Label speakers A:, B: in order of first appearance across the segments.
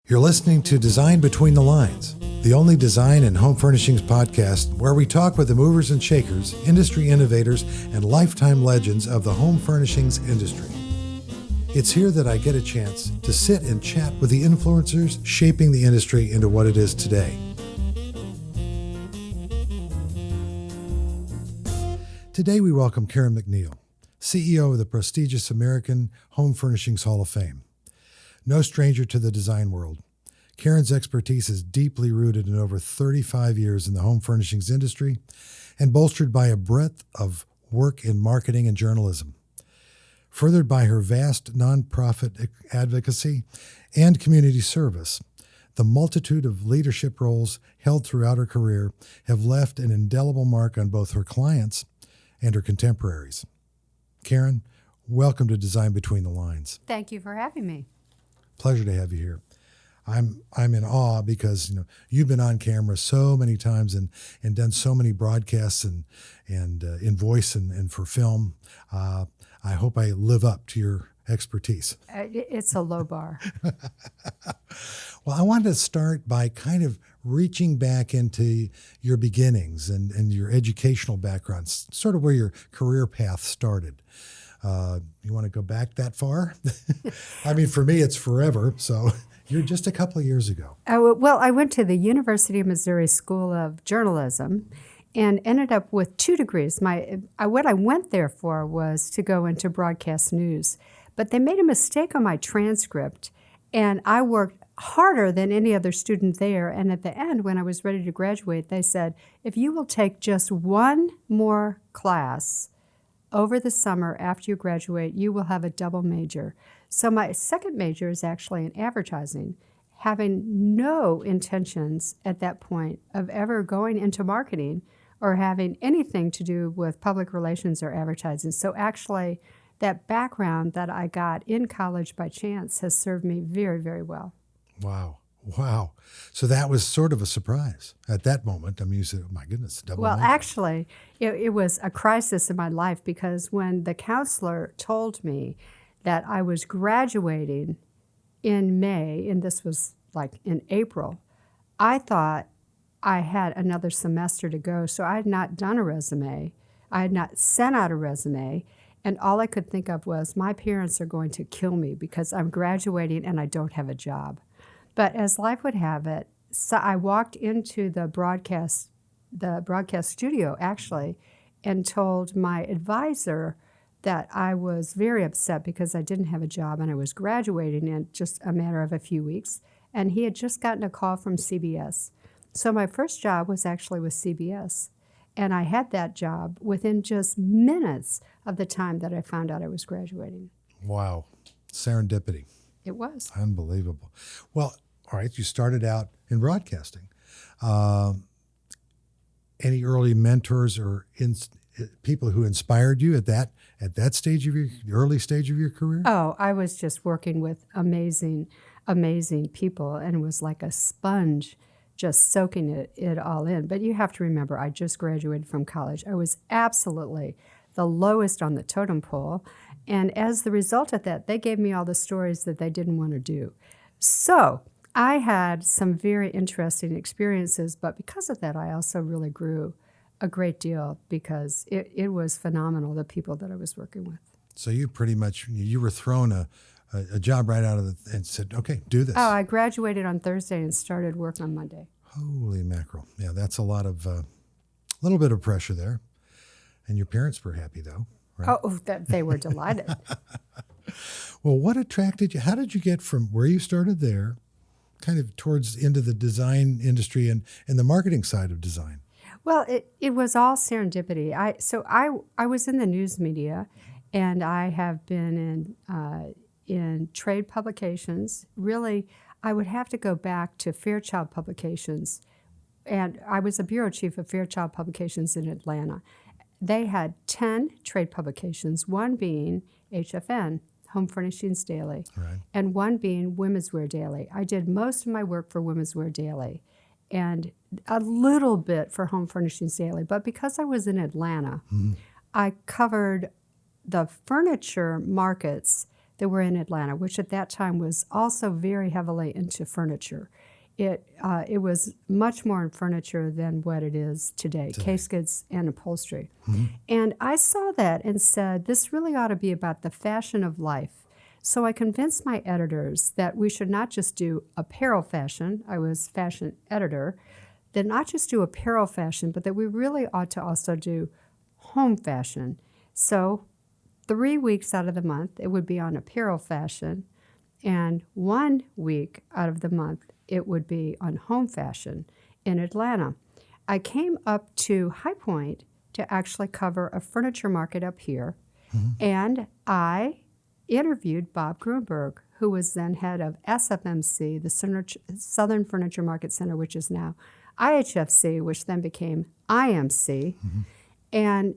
A: You're listening to Design Between the Lines, the only design and home furnishings podcast where we talk with the movers and shakers, industry innovators, and lifetime legends of the home furnishings industry. It's here that I get a chance to sit and chat with the influencers shaping the industry into what it is today. Today we welcome Karen McNeill, CEO of the prestigious American Home Furnishings Hall of Fame. No stranger to the design world, Karen's expertise is deeply rooted in over 35 years in the home furnishings industry and bolstered by a breadth of work in marketing and journalism. Furthered by her vast nonprofit advocacy and community service, the multitude of leadership roles held throughout her career have left an indelible mark on both her clients and her contemporaries. Karen, welcome to Design Between the Lines.
B: Thank you for having me.
A: Pleasure to have you here. I'm in awe because you've been on camera so many times and done so many broadcasts and in voice and for film. I hope I live up to your expertise.
B: It's a low bar.
A: Well, I wanted to start by kind of reaching back into your beginnings and your educational background, sort of where your career path started. You want to go back that far? I mean, for me, it's forever. So you're just a couple of years ago.
B: Well, I went to the University of Missouri School of Journalism and ended up with 2 degrees. What I went there for was to go into broadcast news. But they made a mistake on my transcript, and I worked harder than any other student there. And at the end, when I was ready to graduate, they said, if you will take just one more class over the summer after you graduate, you will have a double major. So my second major is actually in advertising, having no intentions at that point of ever going into marketing or having anything to do with public relations or advertising. So actually, that background that I got in college by chance has served me very, very well.
A: Wow. So that was sort of a surprise at that moment. I mean, you said, oh my goodness, double major.
B: Actually, it was a crisis in my life because when the counselor told me that I was graduating in May, and this was like in April, I thought I had another semester to go. So I had not done a resume. I had not sent out a resume. And all I could think of was my parents are going to kill me because I'm graduating and I don't have a job. But as life would have it, so I walked into the broadcast studio, actually, and told my advisor that I was very upset because I didn't have a job and I was graduating in just a matter of a few weeks. And he had just gotten a call from CBS. So my first job was actually with CBS. And I had that job within just minutes of the time that I found out I was graduating.
A: Wow. Serendipity.
B: It was.
A: Unbelievable. Well, all right, you started out in broadcasting. Any early mentors or people who inspired you at that stage of your early stage of your career?
B: Oh, I was just working with amazing people, and it was like a sponge, just soaking it all in. But you have to remember, I just graduated from college. I was absolutely the lowest on the totem pole, and as the result of that, they gave me all the stories that they didn't want to do. So I had some very interesting experiences, but because of that, I also really grew a great deal because it was phenomenal, the people that I was working with.
A: So you pretty much, you were thrown a job right out of and said, okay, do this.
B: Oh, I graduated on Thursday and started work on Monday.
A: Holy mackerel. Yeah, that's a little bit of pressure there. And your parents were happy though, right?
B: Oh, they were delighted.
A: Well, what attracted you? How did you get from where you started there kind of towards into the design industry and the marketing side of design?
B: Well, it was all serendipity. I was in the news media, and I have been in trade publications. Really, I would have to go back to Fairchild Publications, and I was a bureau chief of Fairchild Publications in Atlanta. They had 10 trade publications, one being HFN, Home Furnishings Daily,
A: right,
B: and one being Women's Wear Daily. I did most of my work for Women's Wear Daily and a little bit for Home Furnishings Daily. But because I was in Atlanta, I covered the furniture markets that were in Atlanta, which at that time was also very heavily into furniture. It was much more in furniture than what it is today, caskets and upholstery. And I saw that and said, this really ought to be about the fashion of life. So I convinced my editors that we should not just do apparel fashion. I was fashion editor. That not just do apparel fashion, but that we really ought to also do home fashion. So 3 weeks out of the month, it would be on apparel fashion, and 1 week out of the month, it would be on home fashion in Atlanta. I came up to High Point to actually cover a furniture market up here, and I interviewed Bob Grunberg, who was then head of SFMC, the Southern Furniture Market Center, which is now IHFC, which then became IMC. And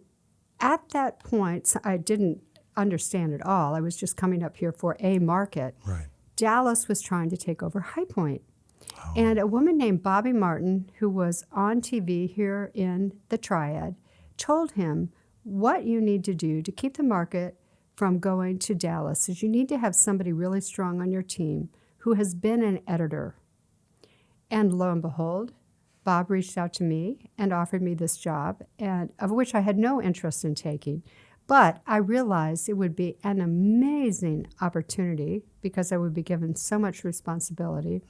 B: at that point, I didn't understand it all. I was just coming up here for a market.
A: Right.
B: Dallas was trying to take over High Point. And a woman named Bobby Martin, who was on TV here in the Triad, told him what you need to do to keep the market from going to Dallas is you need to have somebody really strong on your team who has been an editor. And lo and behold, Bob reached out to me and offered me this job, and of which I had no interest in taking. But I realized it would be an amazing opportunity because I would be given so much responsibility.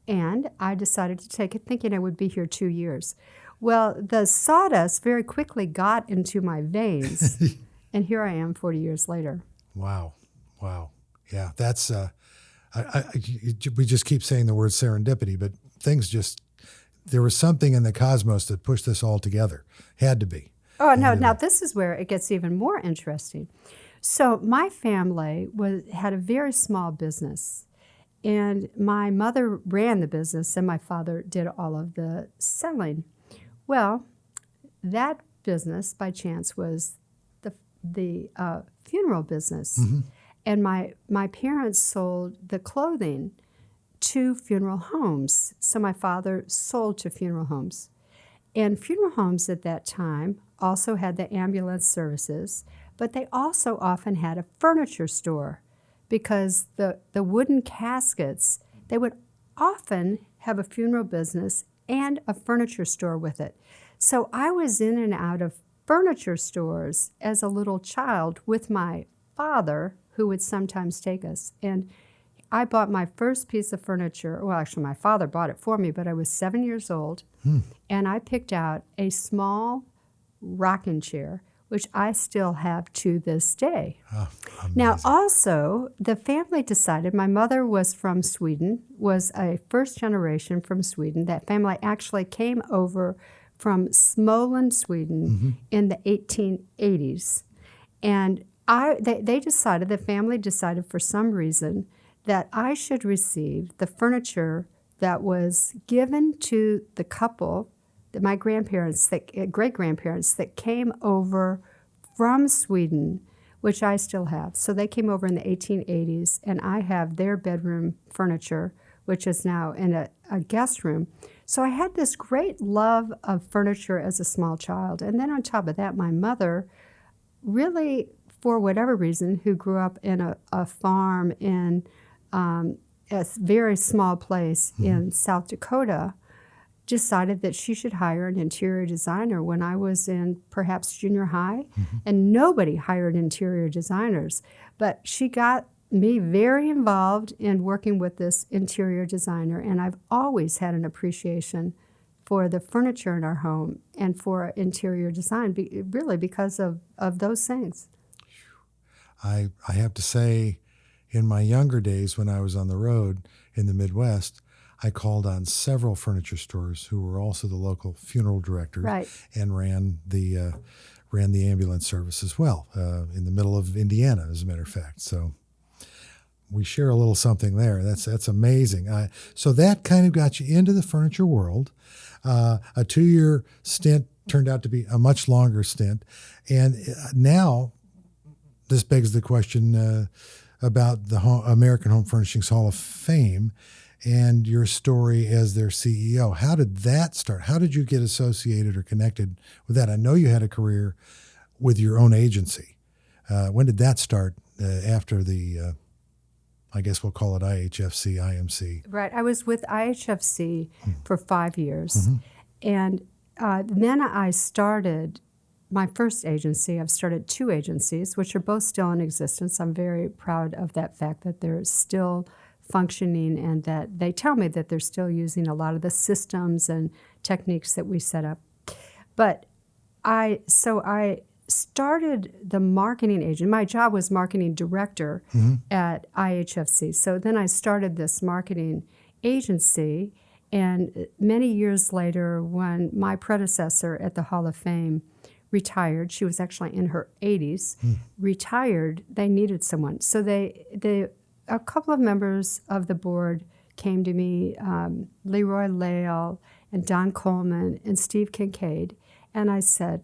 B: And I decided to take it thinking I would be here 2 years. Well, the sawdust very quickly got into my veins, and here I am 40 years later.
A: Wow. Yeah, that's, we just keep saying the word serendipity, but things just, there was something in the cosmos that pushed this all together. Had to be.
B: Oh, no, now this is where it gets even more interesting. So my family had a very small business, and my mother ran the business, and my father did all of the selling. Well, that business, by chance, was the funeral business. And my parents sold the clothing to funeral homes. So my father sold to funeral homes. And funeral homes at that time also had the ambulance services, but they also often had a furniture store because the wooden caskets, they would often have a funeral business and a furniture store with it. So I was in and out of furniture stores as a little child with my father, who would sometimes take us. And I bought my first piece of furniture. Well, actually, my father bought it for me, but I was 7 years old, and I picked out a small rocking chair, which I still have to this day.
A: Oh,
B: now, also, the family decided, my mother was from Sweden, was a first generation from Sweden. That family actually came over from Småland, Sweden in the 1880s. And the family decided for some reason that I should receive the furniture that was given to the couple, my grandparents, great-grandparents that came over from Sweden, which I still have. So they came over in the 1880s, and I have their bedroom furniture, which is now in a guest room. So I had this great love of furniture as a small child. And then on top of that, my mother really, for whatever reason, who grew up in a farm in a very small place in South Dakota, decided that she should hire an interior designer when I was in perhaps junior high, and nobody hired interior designers. But she got me very involved in working with this interior designer, and I've always had an appreciation for the furniture in our home and for interior design, really because of those things.
A: I have to say, in my younger days when I was on the road in the Midwest, I called on several furniture stores who were also the local funeral directors, and ran the ambulance service as well in the middle of Indiana, as a matter of fact. So we share a little something there. That's amazing. So that kind of got you into the furniture world. A 2-year stint turned out to be a much longer stint, and now this begs the question about the American Home Furnishings Hall of Fame and your story as their CEO. How did that start? How did you get associated or connected with that? I know you had a career with your own agency. When did that start after the, I guess we'll call it IHFC, IMC.
B: Right. I was with IHFC for 5 years. And then I started my first agency. I've started 2 agencies, which are both still in existence. I'm very proud of that fact that they're still functioning and that they tell me that they're still using a lot of the systems and techniques that we set up. But I started the marketing agent. My job was marketing director at IHFC. So then I started this marketing agency, and many years later, when my predecessor at the Hall of Fame retired, she was actually in her 80s, retired, they needed someone. So a couple of members of the board came to me, Leroy Lale and Don Coleman and Steve Kincaid, and I said,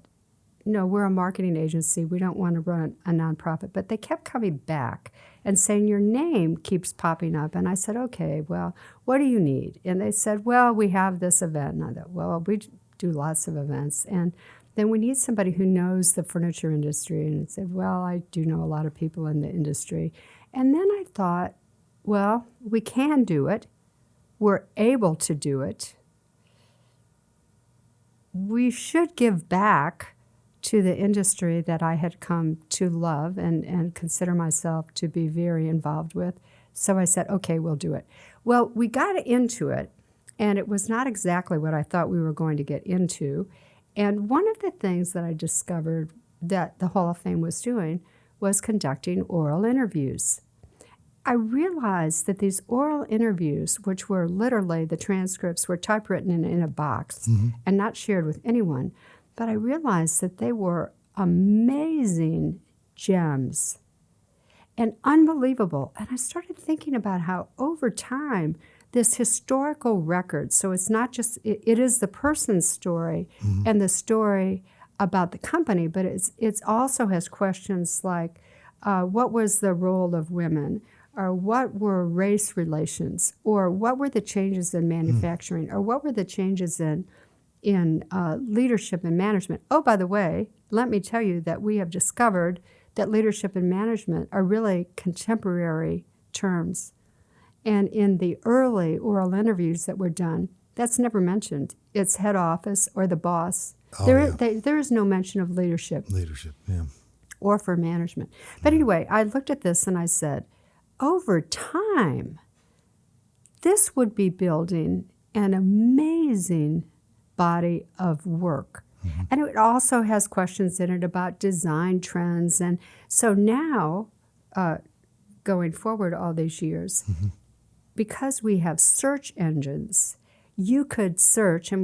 B: no, we're a marketing agency. We don't want to run a nonprofit. But they kept coming back and saying, your name keeps popping up. And I said, okay, well, what do you need? And they said, well, we have this event. And I thought, well, we do lots of events. And then we need somebody who knows the furniture industry. And I said, well, I do know a lot of people in the industry. And then I thought, well, we can do it. We're able to do it. We should give back to the industry that I had come to love and consider myself to be very involved with. So I said, okay, we'll do it. Well, we got into it, and it was not exactly what I thought we were going to get into. And one of the things that I discovered that the Hall of Fame was doing was conducting oral interviews. I realized that these oral interviews, which were literally the transcripts were typewritten in a box and not shared with anyone, but I realized that they were amazing gems and unbelievable. And I started thinking about how over time, this historical record, so it's not just, it is the person's story and the story about the company, but it also has questions like, what was the role of women? Or what were race relations? Or what were the changes in manufacturing? Or what were the changes in leadership and management? Oh, by the way, let me tell you that we have discovered that leadership and management are really contemporary terms. And in the early oral interviews that were done, that's never mentioned. It's head office or the boss. There is no mention of leadership.
A: Leadership, yeah.
B: Or for management. But anyway, I looked at this and I said, over time, this would be building an amazing body of work. And it also has questions in it about design trends. And so now, going forward all these years, because we have search engines, you could search, and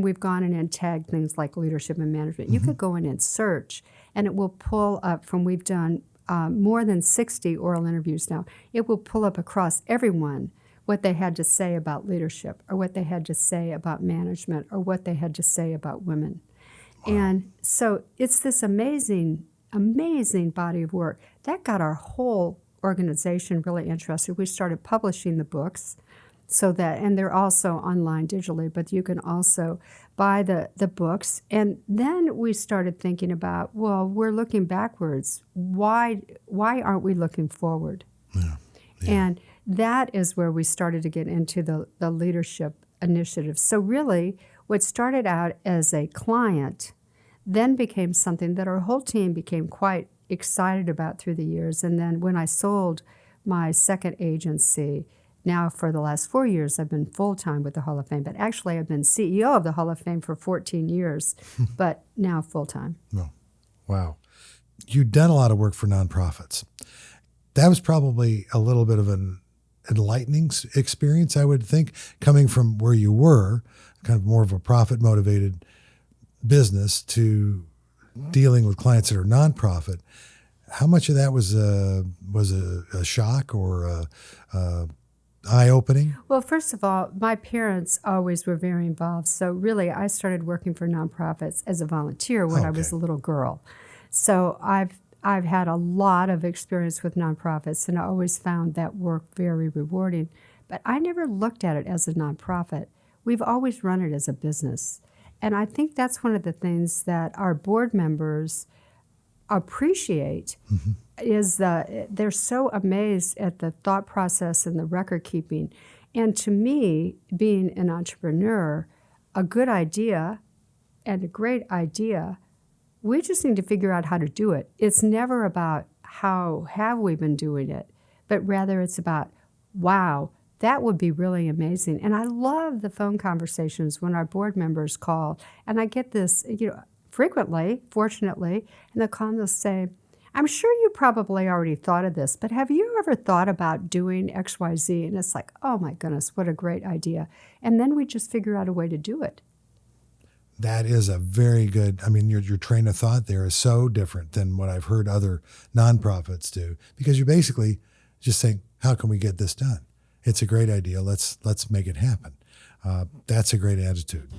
B: we've gone in and tagged things like leadership and management. You could go in and search, and it will pull up from, we've done more than 60 oral interviews now. It will pull up across everyone what they had to say about leadership, or what they had to say about management, or what they had to say about women. Wow. And so it's this amazing, amazing body of work. That got our whole organization really interested. We started publishing the books, so that, and they're also online digitally, but you can also buy the books. And then we started thinking about, well, we're looking backwards. Why aren't we looking forward? Yeah. And that is where we started to get into the leadership initiative. So really, what started out as a client then became something that our whole team became quite excited about through the years. And then when I sold my second agency, now for the last 4 years, I've been full-time with the Hall of Fame. But actually, I've been CEO of the Hall of Fame for 14 years, but now full-time.
A: Oh, wow. You've done a lot of work for nonprofits. That was probably a little bit of an enlightening experience, I would think, coming from where you were, kind of more of a profit-motivated business, to dealing with clients that are nonprofit. How much of that was a shock or eye-opening?
B: Well, first of all, my parents always were very involved. So really, I started working for nonprofits as a volunteer when I was a little girl. So I've had a lot of experience with nonprofits, and I always found that work very rewarding. But I never looked at it as a nonprofit. We've always run it as a business. And I think that's one of the things that our board members appreciate, they're so amazed at the thought process and the record keeping. And to me, being an entrepreneur, a good idea and a great idea, we just need to figure out how to do it. It's never about how have we been doing it, but rather it's about, wow, that would be really amazing. And I love the phone conversations when our board members call, and I get this, frequently, fortunately, and they'll call and they'll say, I'm sure you probably already thought of this, but have you ever thought about doing XYZ? And it's like, oh my goodness, what a great idea. And then we just figure out a way to do it.
A: That is a very good, your train of thought there is so different than what I've heard other nonprofits do, because you're basically just saying, how can we get this done? It's a great idea. Let's make it happen. That's a great attitude.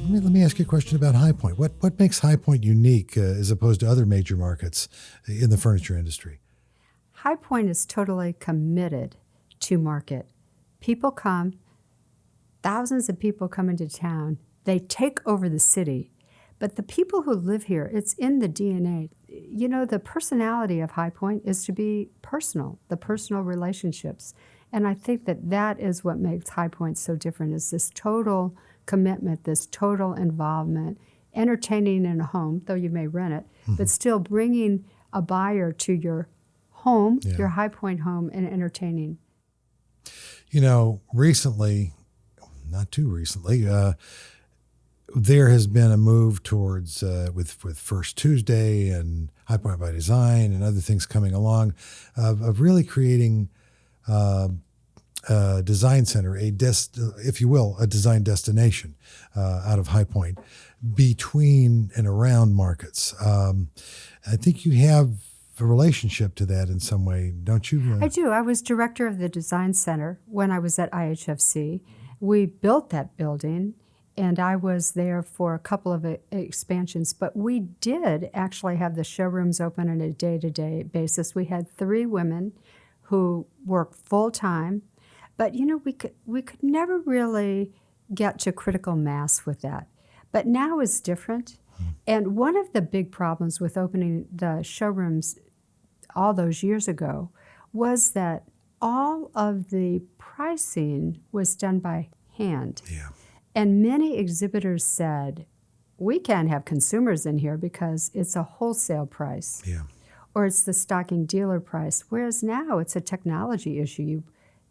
A: Let me ask you a question about High Point. What makes High Point unique as opposed to other major markets in the furniture industry?
B: High Point is totally committed to market. People come, thousands of people come into town. They take over the city. But the people who live here, it's in the DNA. The personality of High Point is to be personal, the personal relationships. And I think that is what makes High Point so different, is this total commitment, this total involvement, entertaining in a home, though you may rent it, but still bringing a buyer to your home, your High Point home, and entertaining.
A: Recently, not too recently, there has been a move towards, with First Tuesday and High Point by Design and other things coming along, of really creating a design center, if you will, a design destination out of High Point between and around markets. I think you have a relationship to that in some way, don't you?
B: I do. I was director of the design center when I was at IHFC. We built that building, and I was there for a couple of expansions, but we did actually have the showrooms open on a day-to-day basis. We had 3 women who worked full-time, but we could never really get to critical mass with that. But now it's different. And one of the big problems with opening the showrooms all those years ago was that all of the pricing was done by hand.
A: Yeah.
B: And many exhibitors said, we can't have consumers in here because it's a wholesale price.
A: Yeah.
B: Or it's the stocking dealer price. Whereas now it's a technology issue.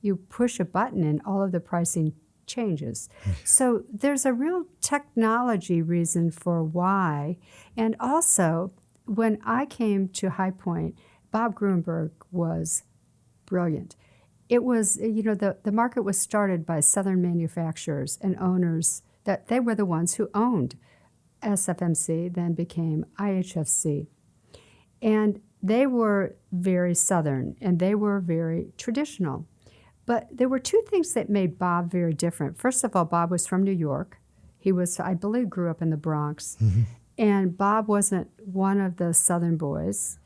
B: You push a button and all of the pricing changes. So there's a real technology reason for why. And also, when I came to High Point, Bob Gruenberg was brilliant. It was, the market was started by Southern manufacturers and owners, that they were the ones who owned SFMC, then became IHFC. And they were very Southern, and they were very traditional. But there were 2 things that made Bob very different. First of all, Bob was from New York. He was, I believe, grew up in the Bronx. And Bob wasn't one of the Southern boys.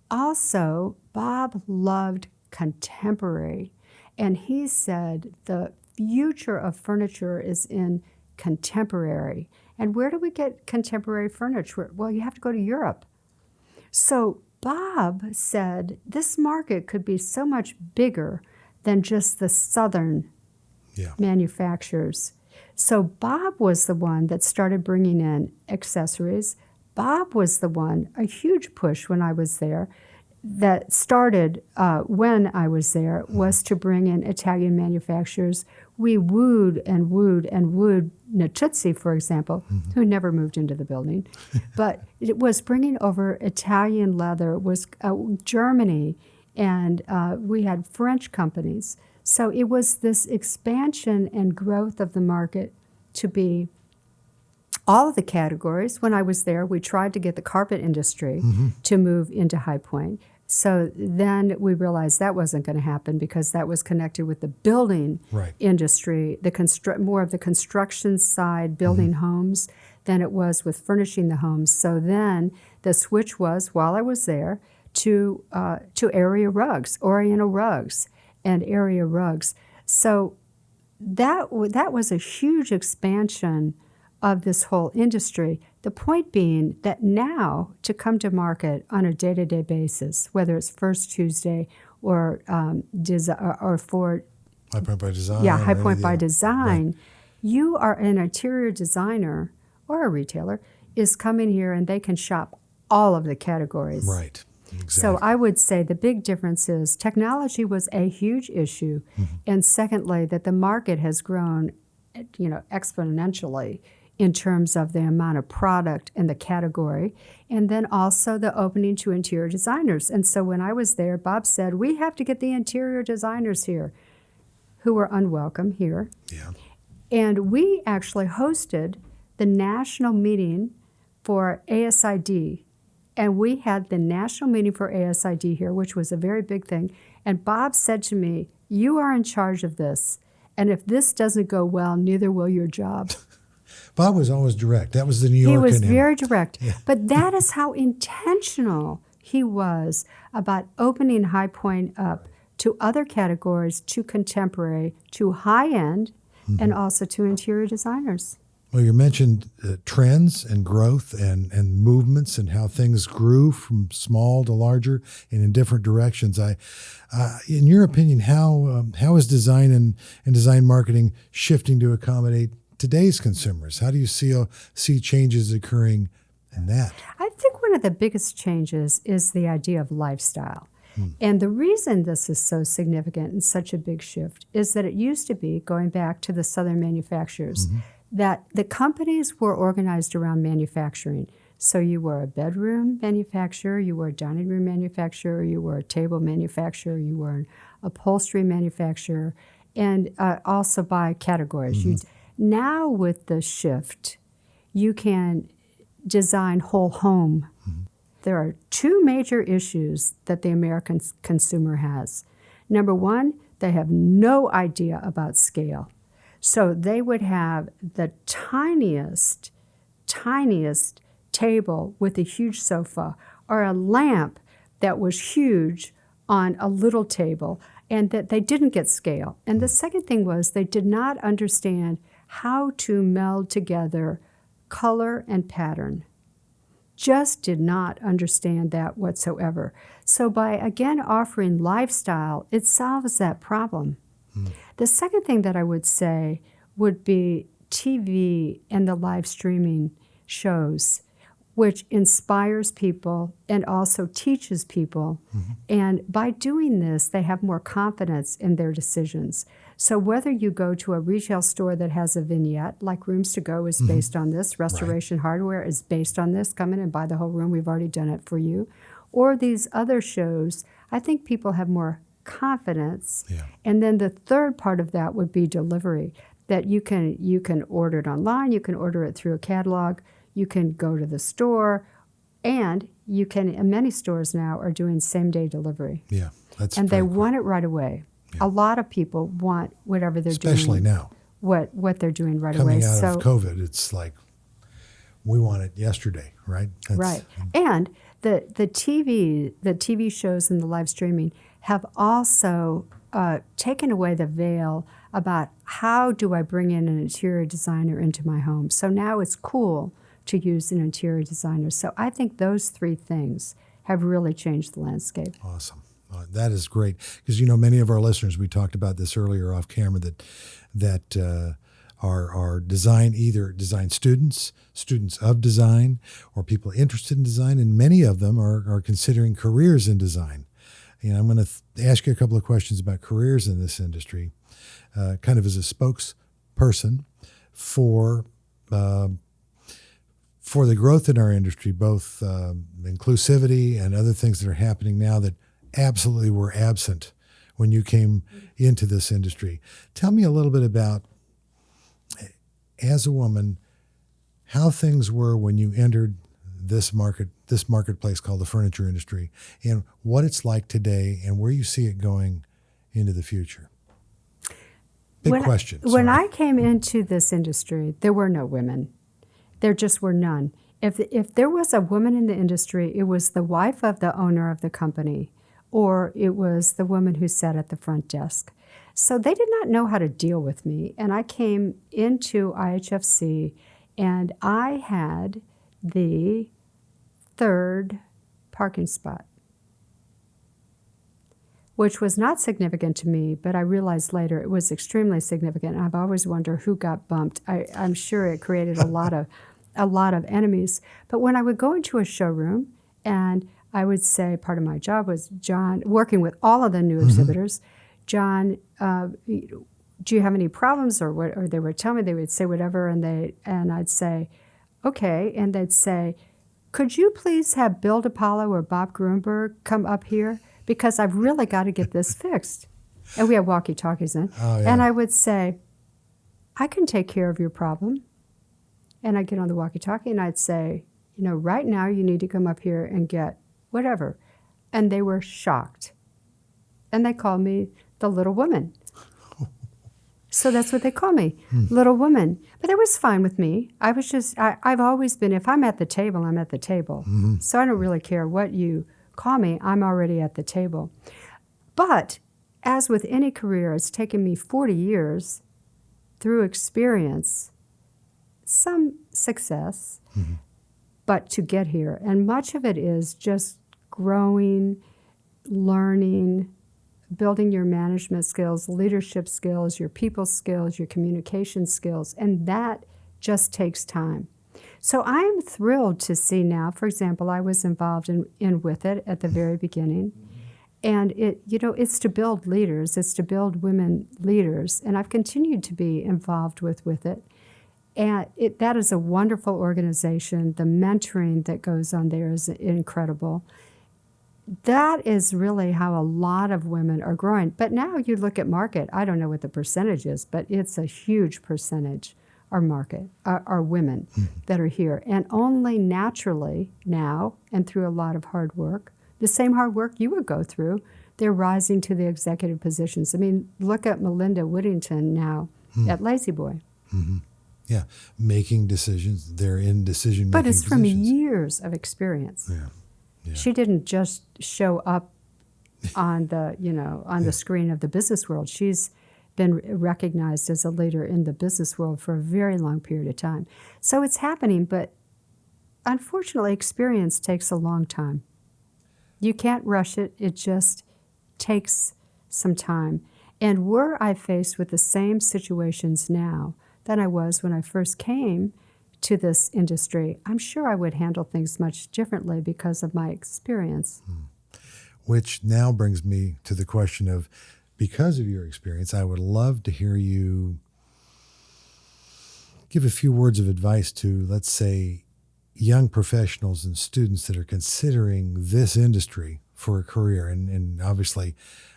B: Also, Bob loved contemporary. And he said the future of furniture is in contemporary. And where do we get contemporary furniture? Well, you have to go to Europe. So Bob said this market could be so much bigger than just the Southern manufacturers. So Bob was the one that started bringing in accessories. Bob was the one, a huge push when I was there, that started when I was there, was to bring in Italian manufacturers. We wooed and wooed and wooed Natuzzi, for example, who never moved into the building. But it was bringing over Italian leather, was Germany, and we had French companies. So it was this expansion and growth of the market to be all of the categories. When I was there, we tried to get the carpet industry to move into High Point. So then we realized that wasn't going to happen because that was connected with the building industry, more of the construction side, building homes, than it was with furnishing the homes. So then the switch was, while I was there, to area rugs, Oriental rugs, and area rugs. So that was a huge expansion of this whole industry. The point being that now to come to market on a day-to-day basis, whether it's First Tuesday or for
A: High Point by Design.
B: yeah, High Point by
A: right.
B: Design, you are an interior designer or a retailer is coming here and they can shop all of the categories.
A: Right. Exactly.
B: So I would say the big difference is technology was a huge issue, and secondly, that the market has grown, exponentially in terms of the amount of product and the category, and then also the opening to interior designers. And so when I was there, Bob said, we have to get the interior designers here, who were unwelcome here.
A: Yeah.
B: And we actually hosted the national meeting for ASID. And we had the national meeting for ASID here, which was a very big thing. And Bob said to me, you are in charge of this. And if this doesn't go well, neither will your job.
A: Bob was always direct. That was the New York
B: He was
A: in him.
B: very direct.
A: Yeah.
B: But that is how intentional he was about opening High Point up to other categories, to contemporary, to high-end, and also to interior designers.
A: Well, you mentioned trends and growth and movements and how things grew from small to larger and in different directions. In your opinion, how is design and design marketing shifting to accommodate today's consumers? How do you see changes occurring in that?
B: I think one of the biggest changes is the idea of lifestyle. And the reason this is so significant and such a big shift is that it used to be, going back to the Southern manufacturers, that the companies were organized around manufacturing. So you were a bedroom manufacturer, you were a dining room manufacturer, you were a table manufacturer, you were an upholstery manufacturer, and also by categories. Now with the shift, you can design whole home. There are two major issues that the American consumer has. Number one, they have no idea about scale. So they would have the tiniest table with a huge sofa, or a lamp that was huge on a little table, and that they didn't get scale. And the second thing was they did not understand how to meld together color and pattern. Just did not understand that whatsoever. So by, again, offering lifestyle, it solves that problem. The second thing that I would say would be TV and the live streaming shows, which inspires people and also teaches people. And by doing this, they have more confidence in their decisions. So whether you go to a retail store that has a vignette, like Rooms to Go is based on this, Restoration Hardware is based on this, come in and buy the whole room, we've already done it for you, or these other shows, I think people have more confidence.
A: Yeah.
B: And then the third part of that would be delivery, that you can order it online, you can order it through a catalog, you can go to the store, and you can, and many stores now are doing same-day delivery.
A: Yeah, that's
B: and they
A: very cool.
B: want it right away.
A: Yeah.
B: A lot of people want whatever they're
A: Especially
B: doing.
A: now.
B: What they're doing right
A: Coming
B: away.
A: out of COVID, it's like we want it yesterday, right?
B: Right. And the TV shows and the live streaming have also taken away the veil about how do I bring in an interior designer into my home. So now it's cool to use an interior designer. So I think those three things have really changed the landscape.
A: Awesome. That is great, because many of our listeners, we talked about this earlier off camera, that are either design students of design, or people interested in design, and many of them are considering careers in design. And I'm going to ask you a couple of questions about careers in this industry, kind of as a spokesperson for the growth in our industry, both inclusivity and other things that are happening now that absolutely were absent when you came into this industry. Tell me a little bit about, as a woman, how things were when you entered this marketplace called the furniture industry, and what it's like today and where you see it going into the future. Big question.
B: When I came into this industry, there were no women. There just were none. If there was a woman in the industry, it was the wife of the owner of the company, or it was the woman who sat at the front desk. So they did not know how to deal with me. And I came into IHFC and I had the third parking spot, which was not significant to me, but I realized later it was extremely significant. I've always wondered who got bumped. I'm sure it created a lot of enemies. But when I would go into a showroom and I would say part of my job was, John, working with all of the new exhibitors, John, do you have any problems or what? Or they would tell me, they would say whatever, and I'd say, okay, and they'd say, could you please have Bill DiPaolo or Bob Grunberg come up here? Because I've really got to get this fixed. And we have walkie-talkies in.
A: Oh, yeah.
B: And I would say, I can take care of your problem. And I'd get on the walkie-talkie and I'd say, right now you need to come up here and get whatever. And they were shocked. And they called me the little woman. So that's what they call me, little woman. But that was fine with me. I've always been, if I'm at the table, I'm at the table. So I don't really care what you call me, I'm already at the table. But as with any career, it's taken me 40 years through experience, some success, but to get here. And much of it is just growing, learning, building your management skills, leadership skills, your people skills, your communication skills, and that just takes time. So I am thrilled to see now, for example, I was involved in With It at the very beginning, and it's to build leaders, it's to build women leaders, and I've continued to be involved with It. And that is a wonderful organization. The mentoring that goes on there is incredible. That is really how a lot of women are growing. But now you look at market, I don't know what the percentage is, but it's a huge percentage, our market, are women that are here. And only naturally now, and through a lot of hard work, the same hard work you would go through, they're rising to the executive positions. I mean, look at Melinda Whittington now at Lazy Boy.
A: Yeah, making decisions. They're in decision-making
B: But it's from
A: positions.
B: years of experience.
A: Yeah. Yeah.
B: She didn't just show up on the, the screen of the business world. She's been recognized as a leader in the business world for a very long period of time. So it's happening, but unfortunately, experience takes a long time. You can't rush it. It just takes some time. And were I faced with the same situations now that I was when I first came to this industry, I'm sure I would handle things much differently because of my experience.
A: Which now brings me to the question of, because of your experience, I would love to hear you give a few words of advice to, let's say, young professionals and students that are considering this industry for a career. And obviously,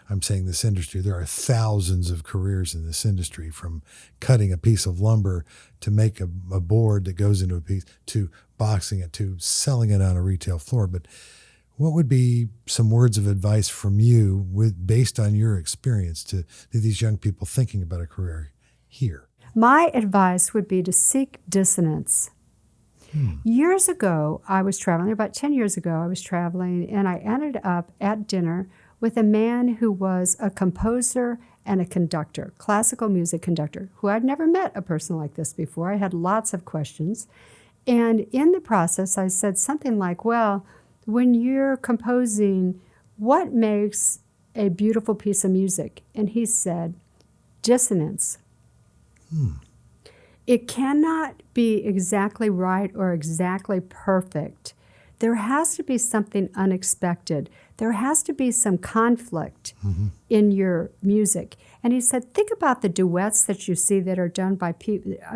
A: I'm saying this industry, there are thousands of careers in this industry, from cutting a piece of lumber to make a board that goes into a piece, to boxing it, to selling it on a retail floor. But what would be some words of advice from you based on your experience to these young people thinking about a career here?
B: My advice would be to seek dissonance. Years ago, I was traveling, about 10 years ago, I was traveling, and I ended up at dinner with a man who was a composer and a conductor, classical music conductor, who I'd never met a person like this before. I had lots of questions. And in the process, I said something like, well, when you're composing, what makes a beautiful piece of music? And he said, dissonance. It cannot be exactly right or exactly perfect. There has to be something unexpected. There has to be some conflict in your music. And he said, think about the duets that you see that are done by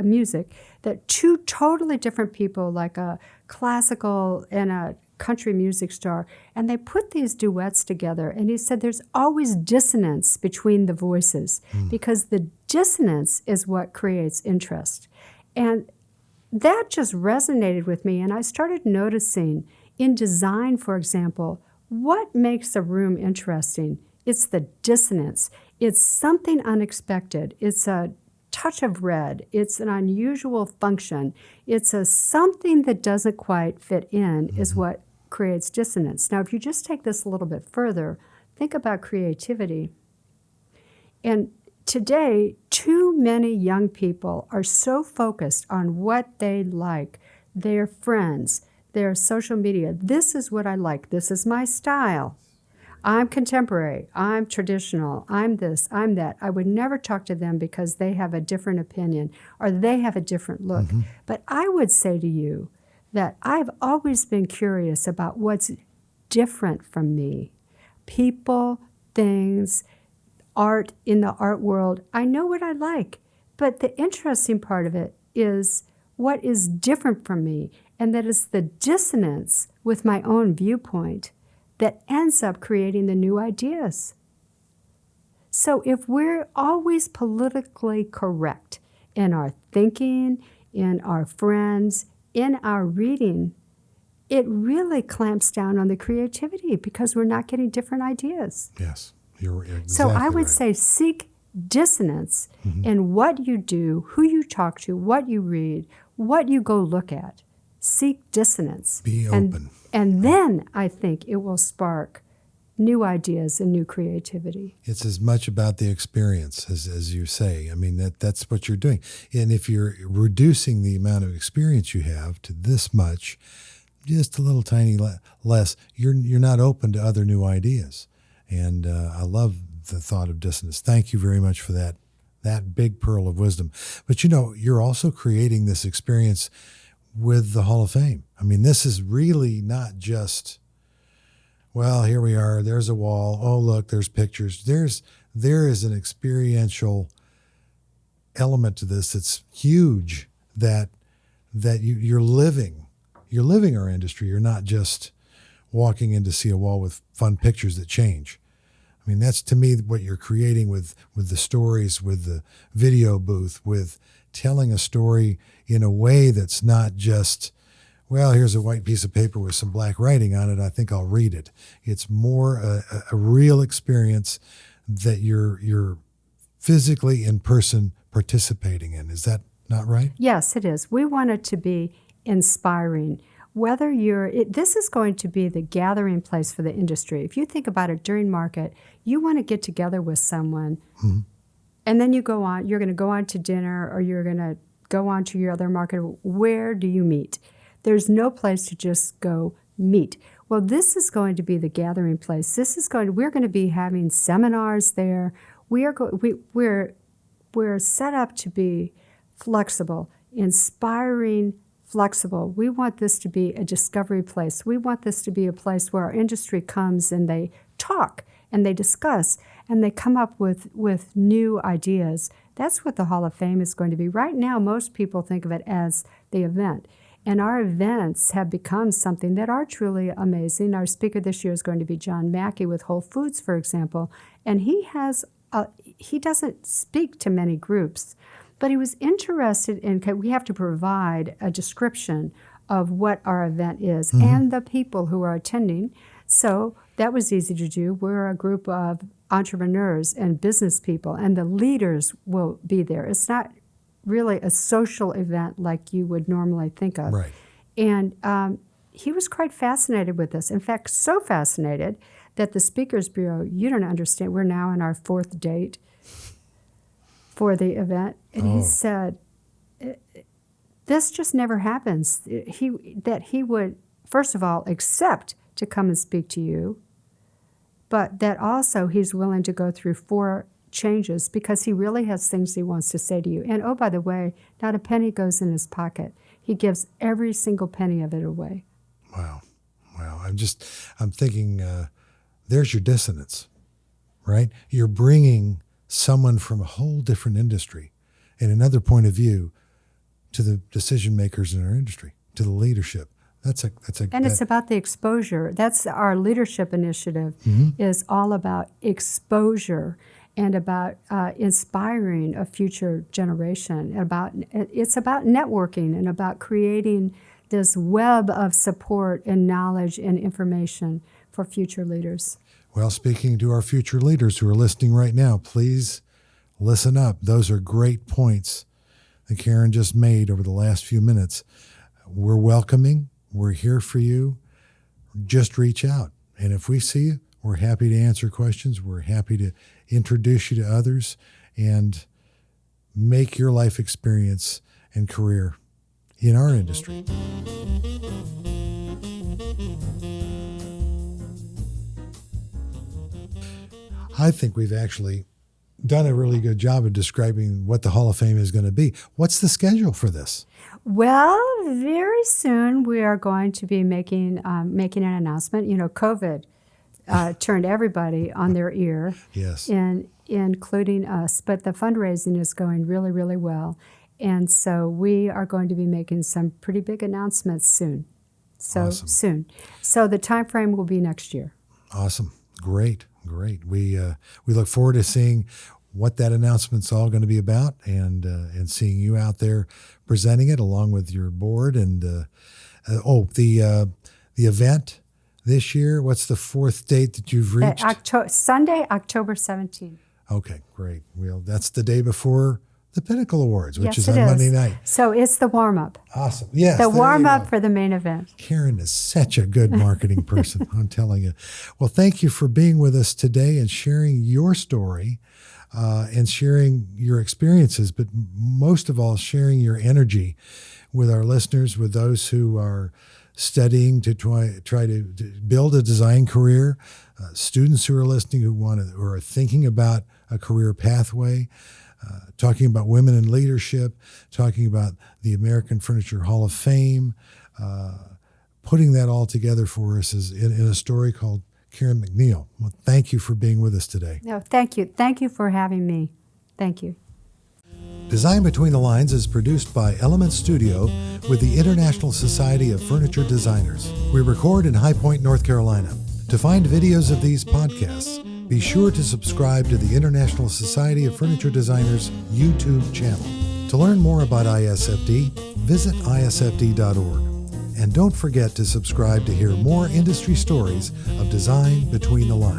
B: music, that two totally different people, like a classical and a country music star, and they put these duets together. And he said there's always dissonance between the voices because the dissonance is what creates interest. And that just resonated with me, and I started noticing in design, for example, what makes a room interesting? It's the dissonance. It's something unexpected. It's a touch of red. It's an unusual function. It's a something that doesn't quite fit in is what creates dissonance. Now, if you just take this a little bit further, think about creativity. And today, too many young people are so focused on what they like, their friends, their social media. This is what I like. This is my style. I'm contemporary. I'm traditional. I'm this. I'm that. I would never talk to them because they have a different opinion or they have a different look. But I would say to you that I've always been curious about what's different from me. People, things, art in the art world. I know what I like. But the interesting part of it is what is different from me, and that is the dissonance with my own viewpoint that ends up creating the new ideas. So if we're always politically correct in our thinking, in our friends, in our reading, it really clamps down on the creativity because we're not getting different ideas.
A: Yes, you're exactly
B: So I would
A: right.
B: say seek dissonance in what you do, who you talk to, what you read, what you go look at. Seek dissonance.
A: Be open.
B: And then I think it will spark new ideas and new creativity.
A: It's as much about the experience as you say. I mean, that's what you're doing. And if you're reducing the amount of experience you have to this much, just a little tiny less, you're not open to other new ideas. And I love the thought of dissonance. Thank you very much for that big pearl of wisdom. But you're also creating this experience with the Hall of Fame. I mean, this is really not just, well, here we are, there's a wall, oh, look, there's pictures. There is an experiential element to this that's huge, that you're living our industry. You're not just walking in to see a wall with fun pictures that change. I mean, that's to me what you're creating with the stories, with the video booth, with telling a story in a way that's not just, well, here's a white piece of paper with some black writing on it, I think I'll read it. It's more a real experience that you're physically in person participating in. Is that not right?
B: Yes, it is. We want it to be inspiring. Whether this is going to be the gathering place for the industry. If you think about it during market, you want to get together with someone, and then you're going to go on to dinner, or you're going to go on to your other market. Where do you meet? There's no place to just go meet. Well, this is going to be the gathering place. We're going to be having seminars there. We're set up to be flexible, inspiring, flexible. We want this to be a discovery place. We want this to be a place where our industry comes and they talk and they discuss and they come up with new ideas. That's what the Hall of Fame is going to be. Right now, most people think of it as the event. And our events have become something that are truly amazing. Our speaker this year is going to be John Mackey with Whole Foods, for example. And he doesn't speak to many groups, but he was interested in, we have to provide a description of what our event is and the people who are attending. So that was easy to do. We're a group of entrepreneurs and business people, and the leaders will be there. It's not really a social event like you would normally think of.
A: Right.
B: And he was quite fascinated with this. In fact, so fascinated that the Speakers Bureau, you don't understand, we're now on our 4th date for the event. And he said, this just never happens. He would, first of all, accept to come and speak to you, but that also he's willing to go through 4 changes because he really has things he wants to say to you. And oh, by the way, not a penny goes in his pocket. He gives every single penny of it away.
A: Wow. I'm thinking, there's your dissonance, right? You're bringing someone from a whole different industry and another point of view to the decision makers in our industry, to the leadership. It's about the exposure. That's our leadership initiative, is all about exposure and about inspiring a future generation. It's about networking and about creating this web of support and knowledge and information for future leaders. Well, speaking to our future leaders who are listening right now, please listen up. Those are great points that Karen just made over the last few minutes. We're welcoming. We're here for you. Just reach out. And if we see you, We're happy to answer questions. We're happy to introduce you to others and make your life experience and career in our industry. I think we've actually done a really good job of describing what the Hall of Fame is going to be. What's the schedule for this?
B: Well, very soon we are going to be making an announcement. You know, COVID turned everybody on their ear,
A: Yes.
B: including us. But the fundraising is going really, really well. And so we are going to be making some pretty big announcements soon.
A: Awesome.
B: Soon. So the time frame will be next year.
A: Awesome. Great. We look forward to seeing what that announcement's all going to be about, and seeing you out there presenting it along with your board. And the event this year. What's the fourth date that you've reached?
B: Sunday, October 17th.
A: Okay, great. Well, that's the day before the Pinnacle Awards, which
B: Yes,
A: is on Monday night.
B: So it's the warm-up.
A: Awesome. Yes.
B: The warm-up for the main event.
A: Karen is such a good marketing person, I'm telling you. Well, thank you for being with us today and sharing your story and sharing your experiences, but most of all, sharing your energy with our listeners, with those who are studying to try to build a design career, students who are listening who are thinking about a career pathway, talking about women in leadership, talking about the American Furniture Hall of Fame, putting that all together for us is in a story called Karen McNeill. Well, thank you for being with us today.
B: No, thank you. Thank you for having me. Thank you.
A: Design Between the Lines is produced by Element Studio with the International Society of Furniture Designers. We record in High Point, North Carolina. To find videos of these podcasts, be sure to subscribe to the International Society of Furniture Designers YouTube channel. To learn more about ISFD, visit isfd.org. And don't forget to subscribe to hear more industry stories of design between the lines.